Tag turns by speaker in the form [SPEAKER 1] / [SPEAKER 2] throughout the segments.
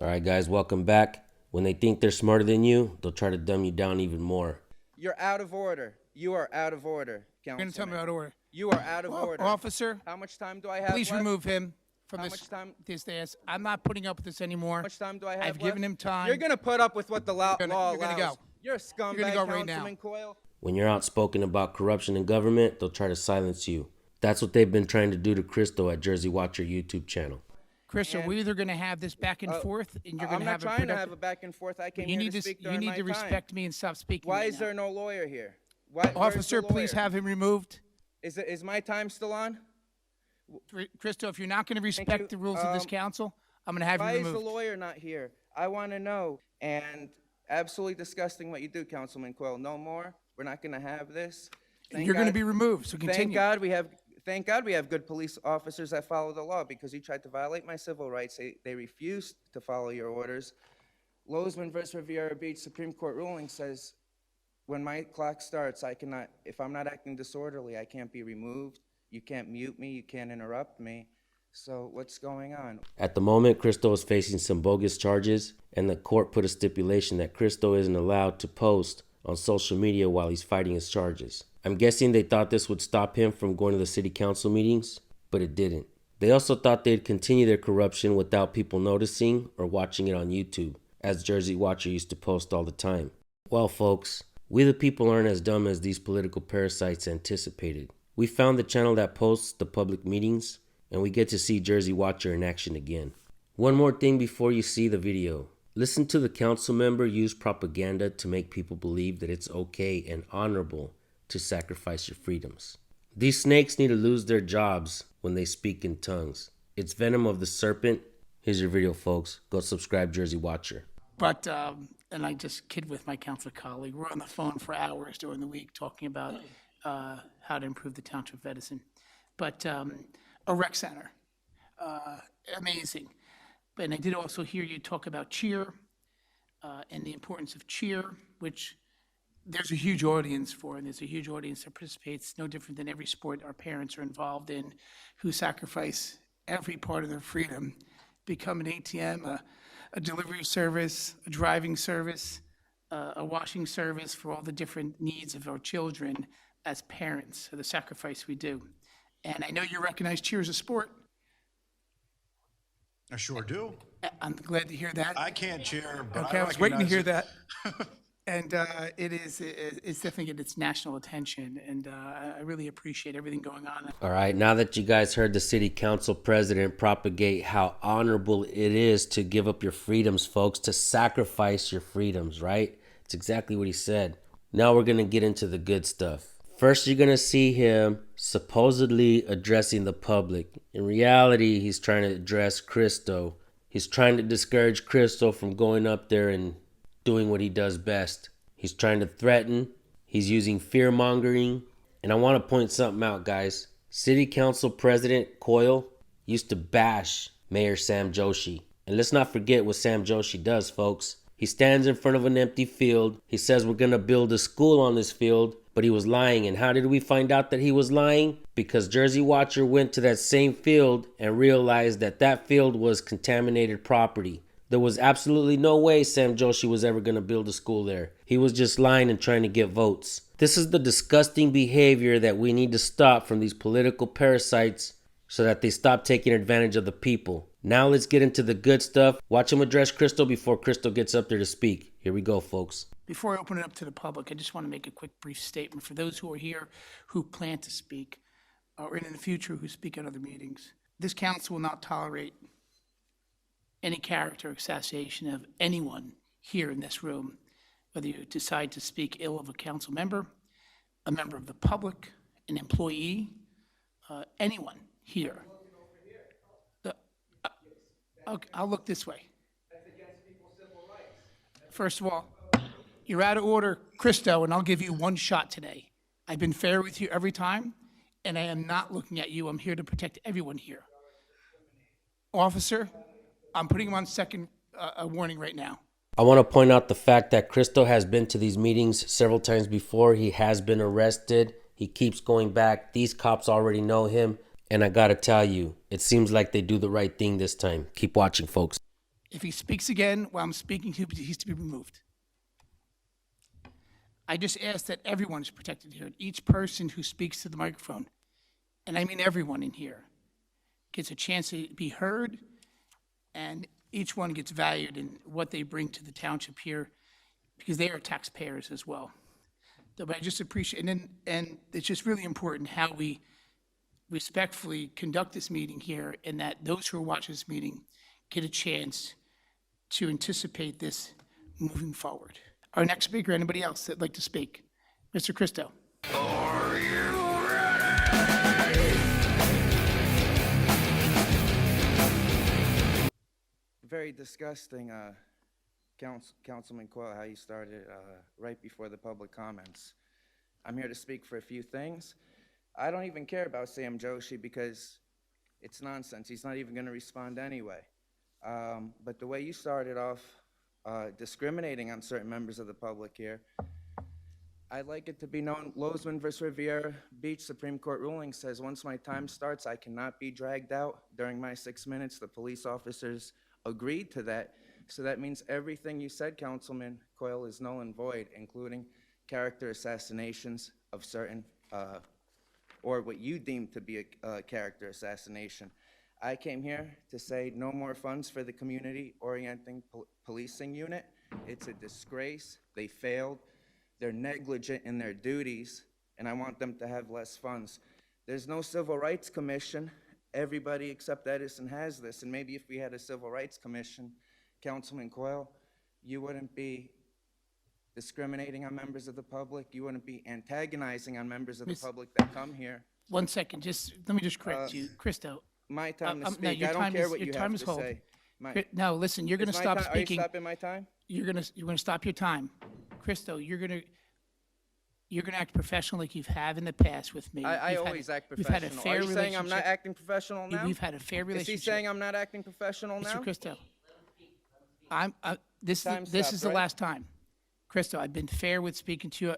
[SPEAKER 1] All right, guys, welcome back. When they think they're smarter than you, they'll try to dumb you down even more.
[SPEAKER 2] You're out of order. You are out of order,
[SPEAKER 3] You're going to tell me
[SPEAKER 2] Councilman.
[SPEAKER 3] out of order.
[SPEAKER 2] You are out of order.
[SPEAKER 3] Officer,
[SPEAKER 2] How much time do I have
[SPEAKER 3] please
[SPEAKER 2] left?
[SPEAKER 3] remove him from
[SPEAKER 2] How
[SPEAKER 3] this,
[SPEAKER 2] much time?
[SPEAKER 3] this dais. I'm not putting up with this anymore.
[SPEAKER 2] How much time do I have
[SPEAKER 3] I've given
[SPEAKER 2] left?
[SPEAKER 3] him time.
[SPEAKER 2] You're going to put up with what the law
[SPEAKER 3] You're
[SPEAKER 2] allows.
[SPEAKER 3] gonna go.
[SPEAKER 2] You're a scumbag,
[SPEAKER 3] You're gonna go right now.
[SPEAKER 2] Councilman Coyle.
[SPEAKER 1] When you're outspoken about corruption in government, they'll try to silence you. That's what they've been trying to do to Crystal at Jersey Watcher YouTube channel.
[SPEAKER 3] Crystal,
[SPEAKER 2] And-
[SPEAKER 3] we're either going to have this back and forth, and you're going
[SPEAKER 2] I'm
[SPEAKER 3] to
[SPEAKER 2] not
[SPEAKER 3] have
[SPEAKER 2] trying
[SPEAKER 3] a
[SPEAKER 2] to have a back and forth. I came
[SPEAKER 3] You
[SPEAKER 2] here
[SPEAKER 3] need
[SPEAKER 2] to
[SPEAKER 3] to
[SPEAKER 2] speak
[SPEAKER 3] you
[SPEAKER 2] during
[SPEAKER 3] need
[SPEAKER 2] my
[SPEAKER 3] to
[SPEAKER 2] time.
[SPEAKER 3] respect me and stop speaking.
[SPEAKER 2] Why
[SPEAKER 3] right
[SPEAKER 2] is
[SPEAKER 3] now.
[SPEAKER 2] there no lawyer here? Where's
[SPEAKER 3] Officer,
[SPEAKER 2] the
[SPEAKER 3] please
[SPEAKER 2] lawyer?
[SPEAKER 3] have him removed.
[SPEAKER 2] Is my time still on?
[SPEAKER 3] Crystal, if you're not going to respect the rules of this council, I'm going to have
[SPEAKER 2] Why
[SPEAKER 3] you
[SPEAKER 2] is
[SPEAKER 3] removed.
[SPEAKER 2] the lawyer not here? I want to know. And absolutely disgusting what you do, Councilman Coyle. No more. We're not going to have this. Thank
[SPEAKER 3] You're going to
[SPEAKER 2] God-
[SPEAKER 3] be removed, so continue.
[SPEAKER 2] Thank God we have good police officers that follow the law, because you tried to violate my civil rights. They refused to follow your orders. Lozman versus Riviera Beach Supreme Court ruling says when my clock starts, I cannot, if I'm not acting disorderly, I can't be removed. You can't mute me. You can't interrupt me. So what's going on?
[SPEAKER 1] At the moment, Crystal is facing some bogus charges, and the court put a stipulation that Crystal isn't allowed to post on social media while he's fighting his charges. I'm guessing they thought this would stop him from going to the city council meetings, but it didn't. They also thought they'd continue their corruption without people noticing or watching it on YouTube, as Jersey Watcher used to post all the time. Well, folks, we the people aren't as dumb as these political parasites anticipated. We found the channel that posts the public meetings, and we get to see Jersey Watcher in action again. One more thing before you see the video. Listen to the council member use propaganda to make people believe that it's okay and honorable to sacrifice your freedoms. These snakes need to lose their jobs when they speak in tongues. It's venom of the serpent. Here's your video, folks. Go subscribe, Jersey Watcher.
[SPEAKER 3] But, and I just kid with my council colleague. We're on the phone for hours during the week talking about how to improve the township of Edison. But a rec center, amazing. And I did also hear you talk about cheer and the importance of cheer, which there's a huge audience for, and there's a huge audience that participates, no different than every sport our parents are involved in, who sacrifice every part of their freedom, become an ATM, a delivery service, a driving service, a washing service for all the different needs of our children as parents, so the sacrifice we do. And I know you recognize cheer as a sport.
[SPEAKER 4] I sure do.
[SPEAKER 3] I'm glad to hear that.
[SPEAKER 4] I can't cheer, but
[SPEAKER 3] Okay,
[SPEAKER 4] I
[SPEAKER 3] I was waiting to hear
[SPEAKER 4] recognize
[SPEAKER 3] that. And it's definitely getting its national attention, and I really appreciate everything going on.
[SPEAKER 1] All right, now that you guys heard the city council president propagate how honorable it is to give up your freedoms, folks, to sacrifice your freedoms, right? It's exactly what he said. Now we're going to get into the good stuff. First, you're going to see him supposedly addressing the public. In reality, he's trying to address Cristo. He's trying to discourage Cristo from going up there and doing what he does best. He's trying to threaten. He's using fear-mongering. And I want to point something out, guys. City Council President Coyle used to bash Mayor Sam Joshi. And let's not forget what Sam Joshi does, folks. He stands in front of an empty field. He says we're going to build a school on this field, but he was lying. And how did we find out that he was lying? Because Jersey Watcher went to that same field and realized that that field was contaminated property. There was absolutely no way Sam Joshi was ever going to build a school there. He was just lying and trying to get votes. This is the disgusting behavior that we need to stop from these political parasites so that they stop taking advantage of the people. Now let's get into the good stuff. Watch him address Crystal before Crystal gets up there to speak. Here we go, folks.
[SPEAKER 3] Before I open it up to the public, I just want to make a quick brief statement for those who are here who plan to speak or in the future who speak at other meetings. This council will not tolerate any character assassination of anyone here in this room, whether you decide to speak ill of a council member, a member of the public, an employee, anyone here. Okay, I'll look this way. First of all, you're out of order, Christo, and I'll give you one shot today. I've been fair with you every time, and I am not looking at you. I'm here to protect everyone here. Officer, I'm putting him on second warning right now.
[SPEAKER 1] I want to point out the fact that Crystal has been to these meetings several times before. He has been arrested. He keeps going back. These cops already know him. And I got to tell you, it seems like they do the right thing this time. Keep watching, folks.
[SPEAKER 3] If he speaks again while I'm speaking, he's to be removed. I just ask that everyone is protected here. Each person who speaks to the microphone, and I mean everyone in here, gets a chance to be heard, and each one gets valued in what they bring to the township here, because they are taxpayers as well. But I just appreciate, and it's just really important how we respectfully conduct this meeting here, and that those who are watching this meeting get a chance to anticipate this moving forward. Our next speaker, anybody else that'd like to speak? Mr. Christo.
[SPEAKER 2] Very disgusting, Councilman Coyle, how you started right before the public comments. I'm here to speak for a few things. I don't even care about Sam Joshi because it's nonsense. He's not even going to respond anyway. But the way you started off discriminating on certain members of the public here, I'd like it to be known, Lozman versus Riviera Beach Supreme Court ruling says once my time starts, I cannot be dragged out during my 6 minutes. The police officers agreed to that. So that means everything you said, Councilman Coyle, is null and void, including character assassinations of certain, or what you deem to be a character assassination. I came here to say no more funds for the community-orienting policing unit. It's a disgrace. They failed. They're negligent in their duties, and I want them to have less funds. There's no Civil Rights Commission. Everybody except Edison has this, and maybe if we had a Civil Rights Commission, Councilman Coyle, you wouldn't be discriminating on members of the public. You wouldn't be antagonizing on members of the public that come here.
[SPEAKER 3] 1 second, let me just correct you. Christo.
[SPEAKER 2] My time to
[SPEAKER 3] no,
[SPEAKER 2] speak.
[SPEAKER 3] your
[SPEAKER 2] I don't
[SPEAKER 3] time
[SPEAKER 2] care
[SPEAKER 3] is-
[SPEAKER 2] what
[SPEAKER 3] your
[SPEAKER 2] you
[SPEAKER 3] time
[SPEAKER 2] have
[SPEAKER 3] is
[SPEAKER 2] to
[SPEAKER 3] hold.
[SPEAKER 2] say.
[SPEAKER 3] No, listen, you're going to
[SPEAKER 2] Is my
[SPEAKER 3] stop
[SPEAKER 2] ti- Are
[SPEAKER 3] speaking.
[SPEAKER 2] you stopping my time?
[SPEAKER 3] You're going to stop your time. Christo, you're going to act professional like you have in the past with me.
[SPEAKER 2] I
[SPEAKER 3] We've had-
[SPEAKER 2] always act
[SPEAKER 3] We've had a
[SPEAKER 2] professional.
[SPEAKER 3] fair
[SPEAKER 2] Are you saying I'm not
[SPEAKER 3] relationship.
[SPEAKER 2] acting professional now?
[SPEAKER 3] We've had a fair
[SPEAKER 2] Is
[SPEAKER 3] relationship.
[SPEAKER 2] he saying I'm not acting professional now?
[SPEAKER 3] Mr. Christo, this
[SPEAKER 2] Time's
[SPEAKER 3] is
[SPEAKER 2] stopped,
[SPEAKER 3] the
[SPEAKER 2] right?
[SPEAKER 3] last time. Christo, I've been fair with speaking to you.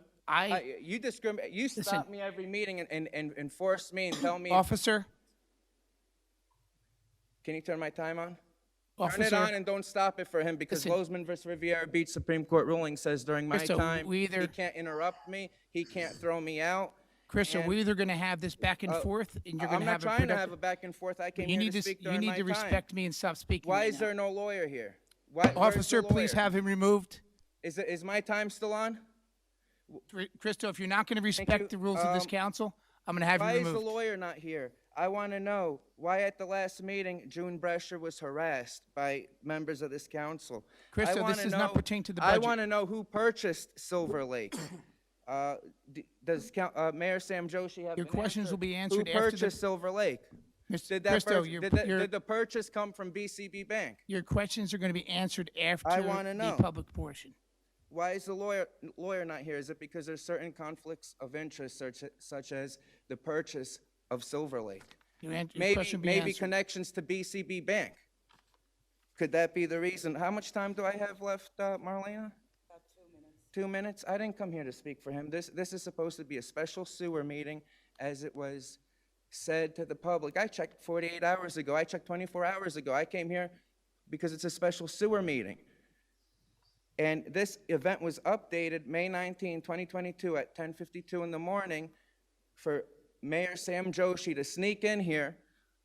[SPEAKER 2] You discriminate. You stop me every meeting and force me and tell me.
[SPEAKER 3] Officer,
[SPEAKER 2] Can you turn my time on? Turn
[SPEAKER 3] officer.
[SPEAKER 2] it on and don't stop it for him because
[SPEAKER 3] Listen.
[SPEAKER 2] Lozman versus Riviera Beach Supreme Court ruling says during my
[SPEAKER 3] Christo,
[SPEAKER 2] time
[SPEAKER 3] we either-
[SPEAKER 2] he can't interrupt me, he can't throw me out.
[SPEAKER 3] Christo,
[SPEAKER 2] and-
[SPEAKER 3] we're either going to have this back and forth, and you're going
[SPEAKER 2] I'm
[SPEAKER 3] to
[SPEAKER 2] not
[SPEAKER 3] have a
[SPEAKER 2] trying to
[SPEAKER 3] productive.
[SPEAKER 2] have a back and forth. I came
[SPEAKER 3] You
[SPEAKER 2] here
[SPEAKER 3] need
[SPEAKER 2] to speak
[SPEAKER 3] you
[SPEAKER 2] during
[SPEAKER 3] need
[SPEAKER 2] my
[SPEAKER 3] to
[SPEAKER 2] time.
[SPEAKER 3] respect me and stop speaking.
[SPEAKER 2] Why
[SPEAKER 3] right
[SPEAKER 2] is
[SPEAKER 3] now.
[SPEAKER 2] there no lawyer here? Where's
[SPEAKER 3] Officer,
[SPEAKER 2] the
[SPEAKER 3] please
[SPEAKER 2] lawyer?
[SPEAKER 3] have him removed.
[SPEAKER 2] Is my time still on?
[SPEAKER 3] Christo, if you're not going to
[SPEAKER 2] you.
[SPEAKER 3] respect the rules of this council, I'm going to have
[SPEAKER 2] Why
[SPEAKER 3] you
[SPEAKER 2] is the
[SPEAKER 3] removed.
[SPEAKER 2] lawyer not here? I want to know why at the last meeting June Brescher was harassed by members of this council.
[SPEAKER 3] Christo,
[SPEAKER 2] I wanna
[SPEAKER 3] this does not
[SPEAKER 2] know-
[SPEAKER 3] pertain to the
[SPEAKER 2] I
[SPEAKER 3] budget.
[SPEAKER 2] want to know who purchased Silver Lake. Does Mayor Sam Joshi have
[SPEAKER 3] Your
[SPEAKER 2] an
[SPEAKER 3] questions
[SPEAKER 2] answer?
[SPEAKER 3] will be answered
[SPEAKER 2] Who
[SPEAKER 3] after the-
[SPEAKER 2] purchased Silver Lake?
[SPEAKER 3] Mr.
[SPEAKER 2] Did that
[SPEAKER 3] Christo,
[SPEAKER 2] did the purchase come from BCB Bank?
[SPEAKER 3] your questions are going to be answered after
[SPEAKER 2] wanna know.
[SPEAKER 3] the public portion.
[SPEAKER 2] Why is the lawyer not here? Is it because there's certain conflicts of interest, such as the purchase of Silver Lake?
[SPEAKER 3] Your
[SPEAKER 2] Maybe
[SPEAKER 3] question will be
[SPEAKER 2] maybe
[SPEAKER 3] answered.
[SPEAKER 2] connections to BCB Bank. Could that be the reason? How much time do I have left, Marlena? About 2 minutes. 2 minutes? I didn't come here to speak for him. This is supposed to be a special sewer meeting, as it was said to the public. I checked 48 hours ago. I checked 24 hours ago. I came here because it's a special sewer meeting. And this event was updated May 19, 2022 at 10:52 in the morning for Mayor Sam Joshi to sneak in here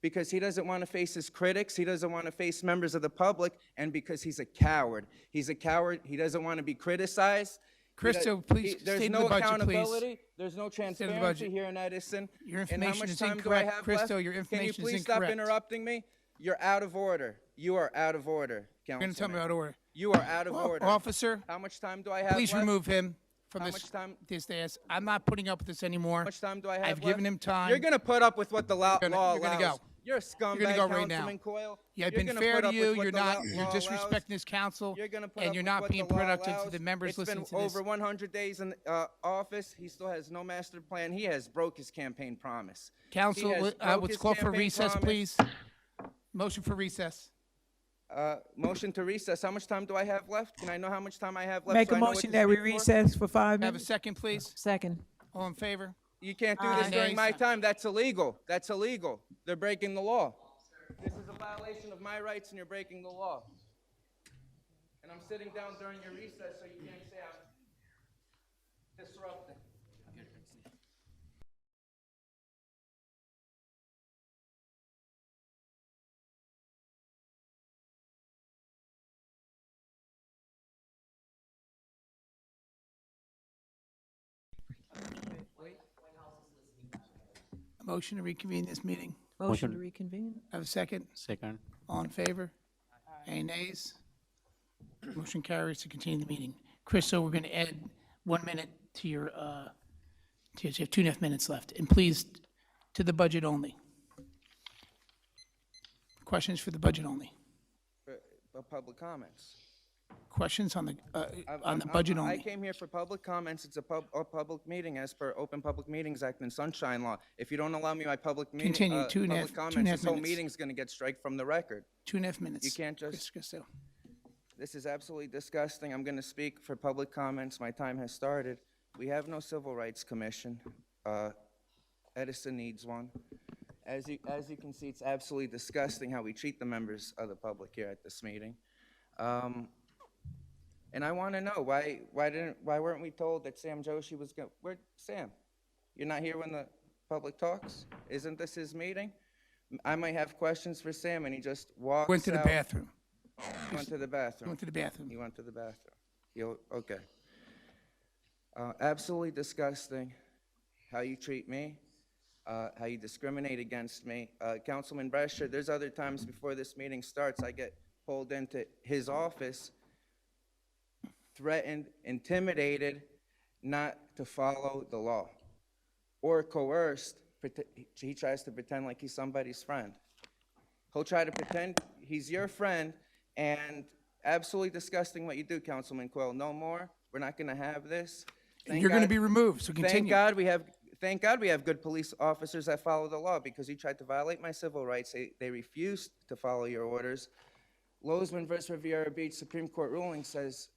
[SPEAKER 2] because he doesn't want to face his critics, he doesn't want to face members of the public, and because he's a coward. He's a coward. He doesn't want to be criticized.
[SPEAKER 3] Christo, please
[SPEAKER 2] There's
[SPEAKER 3] stay to
[SPEAKER 2] no
[SPEAKER 3] the budget, please.
[SPEAKER 2] accountability. There's no
[SPEAKER 3] the
[SPEAKER 2] transparency
[SPEAKER 3] budget.
[SPEAKER 2] here in Edison.
[SPEAKER 3] Your
[SPEAKER 2] And how
[SPEAKER 3] information
[SPEAKER 2] much
[SPEAKER 3] is
[SPEAKER 2] time do I
[SPEAKER 3] incorrect.
[SPEAKER 2] have
[SPEAKER 3] Christo,
[SPEAKER 2] left?
[SPEAKER 3] your
[SPEAKER 2] Can
[SPEAKER 3] information
[SPEAKER 2] you
[SPEAKER 3] is
[SPEAKER 2] please stop
[SPEAKER 3] incorrect.
[SPEAKER 2] interrupting me? You're out of order. You are out of order,
[SPEAKER 3] You're going to tell me
[SPEAKER 2] Councilman.
[SPEAKER 3] out of order.
[SPEAKER 2] You are out of order.
[SPEAKER 3] Officer,
[SPEAKER 2] How much time do I have
[SPEAKER 3] please
[SPEAKER 2] left?
[SPEAKER 3] remove him from
[SPEAKER 2] How
[SPEAKER 3] this
[SPEAKER 2] much time-
[SPEAKER 3] this dais. I'm not putting up with this anymore.
[SPEAKER 2] How much time do I have
[SPEAKER 3] I've given
[SPEAKER 2] left?
[SPEAKER 3] him time.
[SPEAKER 2] You're going to put up with what the law
[SPEAKER 3] You're gonna- you're gonna
[SPEAKER 2] allows.
[SPEAKER 3] go.
[SPEAKER 2] You're a scumbag,
[SPEAKER 3] You're gonna go right now.
[SPEAKER 2] Councilman Coyle.
[SPEAKER 3] Yeah, I've
[SPEAKER 2] You're
[SPEAKER 3] been
[SPEAKER 2] gonna
[SPEAKER 3] fair
[SPEAKER 2] put
[SPEAKER 3] to
[SPEAKER 2] up
[SPEAKER 3] you.
[SPEAKER 2] with what
[SPEAKER 3] You're
[SPEAKER 2] the
[SPEAKER 3] not.
[SPEAKER 2] law
[SPEAKER 3] You're
[SPEAKER 2] allows.
[SPEAKER 3] disrespecting this council,
[SPEAKER 2] You're gonna put
[SPEAKER 3] and
[SPEAKER 2] up
[SPEAKER 3] you're
[SPEAKER 2] with
[SPEAKER 3] not
[SPEAKER 2] what
[SPEAKER 3] being
[SPEAKER 2] the law
[SPEAKER 3] productive to
[SPEAKER 2] allows.
[SPEAKER 3] the members listening
[SPEAKER 2] It's
[SPEAKER 3] to
[SPEAKER 2] been
[SPEAKER 3] this.
[SPEAKER 2] over 100 days in office. He still has no master plan. He has broke his campaign promise.
[SPEAKER 3] Council,
[SPEAKER 2] He has broke
[SPEAKER 3] let's
[SPEAKER 2] his
[SPEAKER 3] call for
[SPEAKER 2] campaign
[SPEAKER 3] recess,
[SPEAKER 2] promise.
[SPEAKER 3] please. Motion for recess.
[SPEAKER 2] Motion to recess. How much time do I have left? Can I know how much time I have left?
[SPEAKER 4] Make
[SPEAKER 2] so
[SPEAKER 4] a
[SPEAKER 2] I know what
[SPEAKER 4] motion
[SPEAKER 2] to
[SPEAKER 4] that we
[SPEAKER 2] speak for?
[SPEAKER 4] recess for 5
[SPEAKER 3] Have a
[SPEAKER 4] minutes.
[SPEAKER 3] second, please.
[SPEAKER 4] Second.
[SPEAKER 3] All in favor?
[SPEAKER 2] You can't do this during my
[SPEAKER 3] Nays.
[SPEAKER 2] time. That's illegal. That's illegal. They're breaking the law. This is a violation of my rights, and you're breaking the law. sitting down during your recess, so you can't say I'm disrupting.
[SPEAKER 3] A motion to reconvene this meeting.
[SPEAKER 4] Motion to reconvene?
[SPEAKER 3] Have a second?
[SPEAKER 5] Second.
[SPEAKER 3] All in favor? Any nays? Motion carries to continue the meeting. Chris, so we're going to add 1 minute to your, you have 2.5 minutes left. And please, to the budget only. Questions for the budget only.
[SPEAKER 2] Public comments.
[SPEAKER 3] Questions on the
[SPEAKER 2] I'm-
[SPEAKER 3] budget
[SPEAKER 2] I
[SPEAKER 3] only.
[SPEAKER 2] came here for public comments. It's a public meeting as per Open Public Meetings Act and Sunshine Law. If you don't allow me my public meeting,
[SPEAKER 3] Continue, two and a
[SPEAKER 2] public
[SPEAKER 3] half-
[SPEAKER 2] comments,
[SPEAKER 3] 2.5
[SPEAKER 2] this whole
[SPEAKER 3] minutes.
[SPEAKER 2] meeting's gonna get striked from the record.
[SPEAKER 3] 2.5 minutes.
[SPEAKER 2] You can't just-
[SPEAKER 3] Chris Christo.
[SPEAKER 2] This is absolutely disgusting. I'm gonna speak for public comments. My time has started. We have no Civil Rights Commission. Edison needs one. As you can see, it's absolutely disgusting how we treat the members of the public here at this meeting. And I want to know, why weren't we told that Sam Joshi was going, where, Sam? You're not here when the public talks? Isn't this his meeting? I might have questions for Sam, and he just walks out.
[SPEAKER 3] Went to the bathroom.
[SPEAKER 2] Went to the bathroom.
[SPEAKER 3] Went to the bathroom.
[SPEAKER 2] He went to the bathroom. Okay. Absolutely disgusting how you treat me, how you discriminate against me. Councilman Brescher, there's other times before this meeting starts, I get pulled into his office, threatened, intimidated, not to follow the law, or coerced. He tries to pretend like he's somebody's friend. He'll try to pretend he's your friend, and absolutely disgusting what you do, Councilman Quill. No more. We're not going to have this. Thank
[SPEAKER 3] You're going to
[SPEAKER 2] God-
[SPEAKER 3] be removed, so
[SPEAKER 2] Thank
[SPEAKER 3] continue.
[SPEAKER 2] God we have good police officers that follow the law, because he tried to violate my civil rights. They refused to follow your orders. Lozman versus Riviera Beach Supreme Court ruling says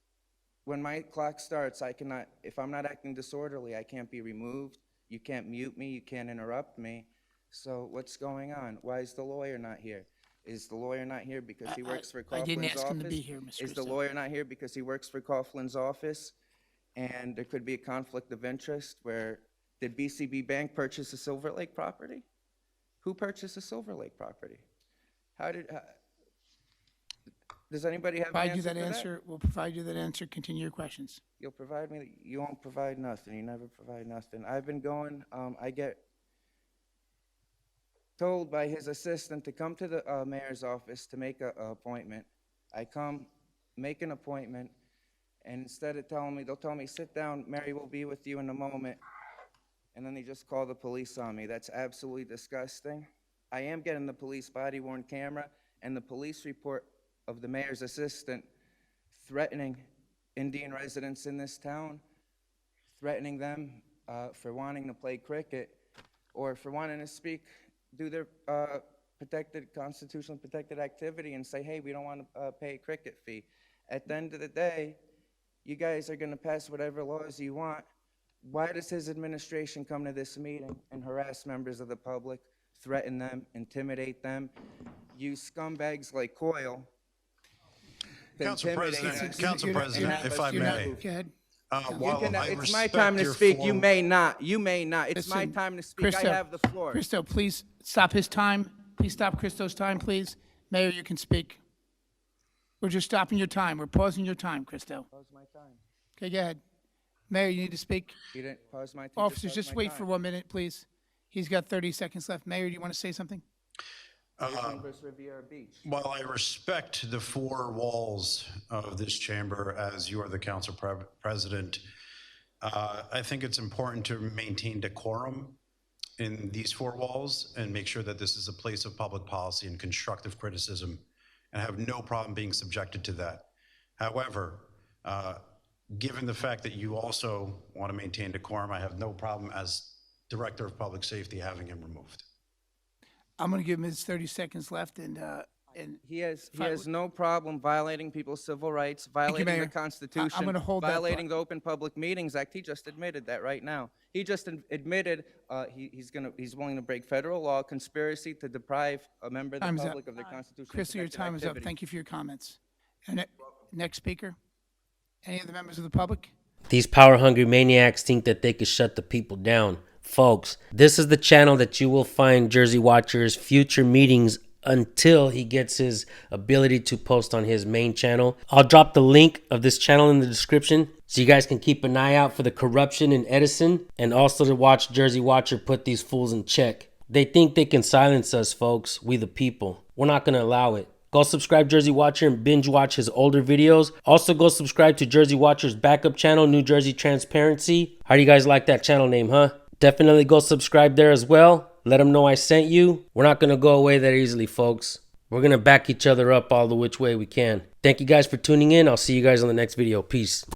[SPEAKER 2] when my clock starts, I cannot, if I'm not acting disorderly, I can't be removed. You can't mute me. You can't interrupt me. So what's going on? Why is the lawyer not here? Is the lawyer not here because he works for Coughlin's
[SPEAKER 3] I didn't
[SPEAKER 2] office?
[SPEAKER 3] ask him to be here, Mr.
[SPEAKER 2] Is the
[SPEAKER 3] Christo.
[SPEAKER 2] lawyer not here because he works for Coughlin's office? And there could be a conflict of interest where, did BCB Bank purchase a Silver Lake property? Who purchased a Silver Lake property? Does anybody have an
[SPEAKER 3] Provide you
[SPEAKER 2] answer
[SPEAKER 3] that
[SPEAKER 2] for that?
[SPEAKER 3] answer. We'll provide you that answer. Continue your questions.
[SPEAKER 2] You'll provide me, you won't provide nothing. You never provide nothing. I've been going, I get told by his assistant to come to the mayor's office to make an appointment. I come, make an appointment, and instead of telling me, they'll tell me, sit down, Mary will be with you in a moment. And then they just call the police on me. That's absolutely disgusting. I am getting the police body-worn camera and the police report of the mayor's assistant threatening Indian residents in this town, threatening them for wanting to play cricket or for wanting to speak, do their constitutionally protected activity and say, hey, we don't want to pay a cricket fee. At the end of the day, you guys are going to pass whatever laws you want. Why does his administration come to this meeting and harass members of the public, threaten them, intimidate them, use scumbags like Coyle to
[SPEAKER 6] Council
[SPEAKER 2] intimidate
[SPEAKER 6] President,
[SPEAKER 2] us?
[SPEAKER 6] Council President, if I
[SPEAKER 3] You're not-
[SPEAKER 6] may,
[SPEAKER 3] Go ahead.
[SPEAKER 6] while I
[SPEAKER 2] It's my
[SPEAKER 6] respect
[SPEAKER 2] time to
[SPEAKER 6] your
[SPEAKER 2] speak. You
[SPEAKER 6] form-
[SPEAKER 2] may not. You may not. It's my
[SPEAKER 3] Listen,
[SPEAKER 2] time to speak.
[SPEAKER 3] Christo,
[SPEAKER 2] I have the floor.
[SPEAKER 3] Christo, please stop his time. Please stop Christo's time, please. Mayor, you can speak. We're just stopping your time. We're pausing your time, Christo.
[SPEAKER 2] Pause my time.
[SPEAKER 3] Okay, go ahead. Mayor, you need to speak.
[SPEAKER 2] You didn't pause my time.
[SPEAKER 3] Officers,
[SPEAKER 2] pause
[SPEAKER 3] just
[SPEAKER 2] my
[SPEAKER 3] wait
[SPEAKER 2] time.
[SPEAKER 3] for 1 minute, please. He's got 30 seconds left. Mayor, do you want to say something?
[SPEAKER 2] Lozman versus Riviera Beach.
[SPEAKER 6] While I respect the four walls of this chamber as you are the council president, I think it's important to maintain decorum in these four walls and make sure that this is a place of public policy and constructive criticism, and I have no problem being subjected to that. However, given the fact that you also want to maintain decorum, I have no problem as Director of Public Safety having him removed.
[SPEAKER 3] I'm going to give him his 30 seconds left, and
[SPEAKER 2] He has no problem violating people's civil rights, violating
[SPEAKER 3] Mayor.
[SPEAKER 2] the Constitution,
[SPEAKER 3] gonna hold that
[SPEAKER 2] violating
[SPEAKER 3] thought.
[SPEAKER 2] the Open Public Meetings Act. He just admitted that right now. He just admitted he's willing to break federal law, conspiracy to deprive a member of the
[SPEAKER 3] Time's up.
[SPEAKER 2] public of their constitutional
[SPEAKER 3] Christo, your
[SPEAKER 2] protected
[SPEAKER 3] time is up.
[SPEAKER 2] activity.
[SPEAKER 3] Thank you for your comments. And Next speaker. Any of the members of the public?
[SPEAKER 1] These power-hungry maniacs think that they could shut the people down. Folks, this is the channel that you will find Jersey Watcher's future meetings until he gets his ability to post on his main channel. I'll drop the link of this channel in the description so you guys can keep an eye out for the corruption in Edison and also to watch Jersey Watcher put these fools in check. They think they can silence us, folks, we the people. We're not going to allow it. Go subscribe Jersey Watcher and binge watch his older videos. Also go subscribe to Jersey Watcher's backup channel, New Jersey Transparency. How do you guys like that channel name, huh? Definitely go subscribe there as well. Let them know I sent you. We're not going to go away that easily, folks. We're going to back each other up all the which way we can. Thank you guys for tuning in. I'll see you guys on the next video. Peace.